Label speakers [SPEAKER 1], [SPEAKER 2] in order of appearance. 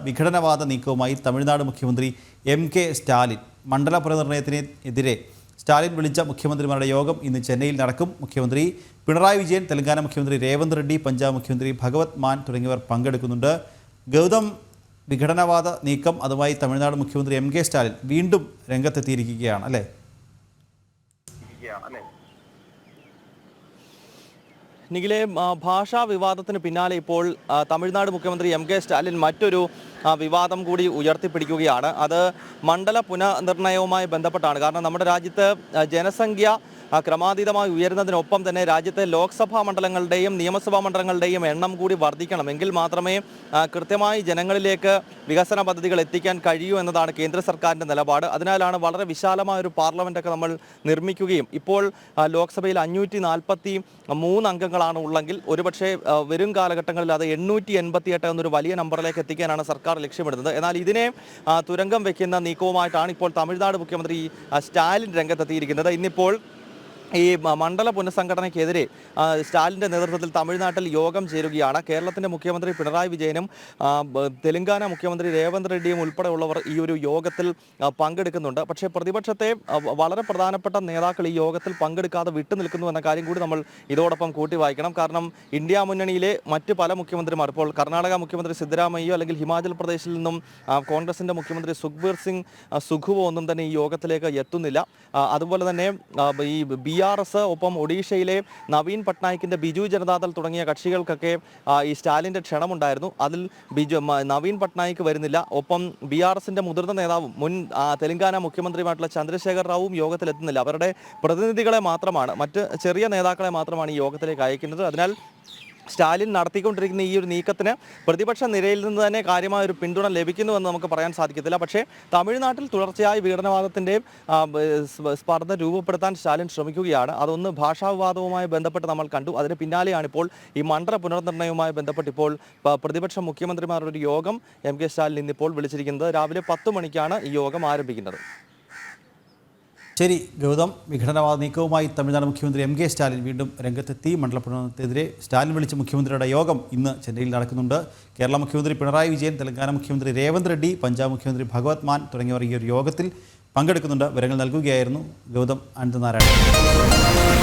[SPEAKER 1] വിഘടനവാദ നീക്കവുമായി തമിഴ്നാട് മുഖ്യമന്ത്രി MK സ്റ്റാലിൻ. മണ്ഡല പുനർനിർണയത്തിനെതിരെ സ്റ്റാലിൻ വിളിച്ച മുഖ്യമന്ത്രിമാരുടെ യോഗം ഇന്ന് ചെന്നൈയിൽ നടക്കും. മുഖ്യമന്ത്രി പിണറായി വിജയൻ, തെലങ്കാന മുഖ്യമന്ത്രി രേവന്ത് റെഡ്ഡി, പഞ്ചാബ് മുഖ്യമന്ത്രി ഭഗവത് മാൻ തുടങ്ങിയവർ പങ്കെടുക്കുന്നുണ്ട്. ഗൗതം, വിഘടനവാദ നീക്കം അതുമായി തമിഴ്നാട് മുഖ്യമന്ത്രി MK സ്റ്റാലിൻ വീണ്ടും രംഗത്തെത്തിയിരിക്കുകയാണ് അല്ലേ?
[SPEAKER 2] നിഖിലെ, ഭാഷാ വിവാദത്തിന് പിന്നാലെ ഇപ്പോൾ തമിഴ്നാട് മുഖ്യമന്ത്രി MK സ്റ്റാലിൻ മറ്റൊരു വിവാദം കൂടി ഉയർത്തിപ്പിടിക്കുകയാണ്. അത് മണ്ഡല പുനർനിർണയവുമായി ബന്ധപ്പെട്ടാണ്. കാരണം നമ്മുടെ രാജ്യത്ത് ജനസംഖ്യ ക്രമാതീതമായി ഉയരുന്നതിനൊപ്പം തന്നെ രാജ്യത്തെ ലോക്സഭാ മണ്ഡലങ്ങളുടെയും നിയമസഭാ മണ്ഡലങ്ങളുടെയും എണ്ണം കൂടി വർദ്ധിക്കണം. എങ്കിൽ മാത്രമേ കൃത്യമായി ജനങ്ങളിലേക്ക് വികസന പദ്ധതികൾ എത്തിക്കാൻ കഴിയൂ എന്നതാണ് കേന്ദ്ര സർക്കാരിൻ്റെ നിലപാട്. അതിനാലാണ് വളരെ വിശാലമായ ഒരു പാർലമെൻറ്റൊക്കെ നമ്മൾ നിർമ്മിക്കുകയും ഇപ്പോൾ ലോക്സഭയിൽ 543 അംഗങ്ങളാണ് ഉള്ളെങ്കിൽ ഒരുപക്ഷെ വരും കാലഘട്ടങ്ങളിൽ അത് 888 എന്നൊരു വലിയ നമ്പറിലേക്ക് എത്തിക്കാനാണ് സർക്കാർ ലക്ഷ്യമിടുന്നത്. എന്നാൽ ഇതിനെ തുരങ്കം വയ്ക്കുന്ന നീക്കവുമായിട്ടാണ് ഇപ്പോൾ തമിഴ്നാട് മുഖ്യമന്ത്രി സ്റ്റാലിൻ രംഗത്തെത്തിയിരിക്കുന്നത്. ഇന്നിപ്പോൾ ഈ മണ്ഡല പുനഃസംഘടനയ്ക്കെതിരെ സ്റ്റാലിൻ്റെ നേതൃത്വത്തിൽ തമിഴ്നാട്ടിൽ യോഗം ചേരുകയാണ്. കേരളത്തിൻ്റെ മുഖ്യമന്ത്രി പിണറായി വിജയനും തെലങ്കാന മുഖ്യമന്ത്രി രേവന്ത് റെഡ്ഡിയും ഉൾപ്പെടെയുള്ളവർ ഈ ഒരു യോഗത്തിൽ പങ്കെടുക്കുന്നുണ്ട്. പക്ഷേ പ്രതിപക്ഷത്തെ വളരെ പ്രധാനപ്പെട്ട നേതാക്കൾ ഈ യോഗത്തിൽ പങ്കെടുക്കാതെ വിട്ടുനിൽക്കുന്നു എന്ന കാര്യം കൂടി നമ്മൾ ഇതോടൊപ്പം കൂട്ടി വായിക്കണം. കാരണം ഇന്ത്യ മുന്നണിയിലെ മറ്റ് പല മുഖ്യമന്ത്രിമാർ, ഇപ്പോൾ കർണാടക മുഖ്യമന്ത്രി സിദ്ധരാമയ്യോ അല്ലെങ്കിൽ ഹിമാചൽ പ്രദേശിൽ നിന്നും കോൺഗ്രസിൻ്റെ മുഖ്യമന്ത്രി സുഖ്ബീർ സിംഗ് സുഖുവോ ഒന്നും തന്നെ ഈ യോഗത്തിലേക്ക് എത്തുന്നില്ല. അതുപോലെ തന്നെ ഈ BRS ഒപ്പം ഒഡീഷയിലെ നവീൻ പട്നായിക്കിൻ്റെ ബിജു ജനതാദൾ തുടങ്ങിയ കക്ഷികൾക്കൊക്കെ ഈ സ്റ്റാലിൻ്റെ ക്ഷണമുണ്ടായിരുന്നു. അതിൽ നവീൻ പട്നായിക്ക് വരുന്നില്ല. ഒപ്പം BRSൻ്റെ മുതിർന്ന നേതാവും മുൻ തെലങ്കാന മുഖ്യമന്ത്രിയുമായിട്ടുള്ള ചന്ദ്രശേഖർ റാവുവും യോഗത്തിലെത്തുന്നില്ല. അവരുടെ പ്രതിനിധികളെ മാത്രമാണ്, മറ്റ് ചെറിയ നേതാക്കളെ മാത്രമാണ് ഈ യോഗത്തിലേക്ക് അയക്കുന്നത്. അതിനാൽ സ്റ്റാലിൻ നടത്തിക്കൊണ്ടിരിക്കുന്ന ഈ ഒരു നീക്കത്തിന് പ്രതിപക്ഷ നിരയിൽ നിന്ന് തന്നെ കാര്യമായ ഒരു പിന്തുണ ലഭിക്കുന്നുവെന്ന് നമുക്ക് പറയാൻ സാധിക്കത്തില്ല. പക്ഷേ തമിഴ്നാട്ടിൽ തുടർച്ചയായി വിഘടനവാദത്തിൻ്റെ സ്പർദ്ധ രൂപപ്പെടുത്താൻ സ്റ്റാലിൻ ശ്രമിക്കുകയാണ്. അതൊന്ന് ഭാഷാവിവാദവുമായി ബന്ധപ്പെട്ട് നമ്മൾ കണ്ടു. അതിന് പിന്നാലെയാണ് ഇപ്പോൾ ഈ മണ്ഡല പുനർനിർണയവുമായി ബന്ധപ്പെട്ട് ഇപ്പോൾ പ്രതിപക്ഷ മുഖ്യമന്ത്രിമാരുടെ ഒരു യോഗം MK സ്റ്റാലിൻ ഇന്നിപ്പോൾ വിളിച്ചിരിക്കുന്നത്. രാവിലെ 10 മണിക്കാണ് ഈ യോഗം ആരംഭിക്കുന്നത്.
[SPEAKER 1] ശരി ഗൗതം, വിഘടനവാദ നീക്കവുമായി തമിഴ്നാട് മുഖ്യമന്ത്രി MK സ്റ്റാലിൻ വീണ്ടും രംഗത്തെത്തി. മണ്ഡല പുനർനിർണയത്തിനെതിരെ സ്റ്റാലിൻ വിളിച്ച മുഖ്യമന്ത്രിയുടെ യോഗം ഇന്ന് ചെന്നൈയിൽ നടക്കുന്നുണ്ട്. കേരള മുഖ്യമന്ത്രി പിണറായി വിജയൻ, തെലങ്കാന മുഖ്യമന്ത്രി രേവന്ത് റെഡ്ഡി, പഞ്ചാബ് മുഖ്യമന്ത്രി ഭഗവത് മാൻ തുടങ്ങിയവർ ഈ ഒരു യോഗത്തിൽ പങ്കെടുക്കുന്നുണ്ട്. വിവരങ്ങൾ നൽകുകയായിരുന്നു ഗൗതം അനന്തനാരായണൻ.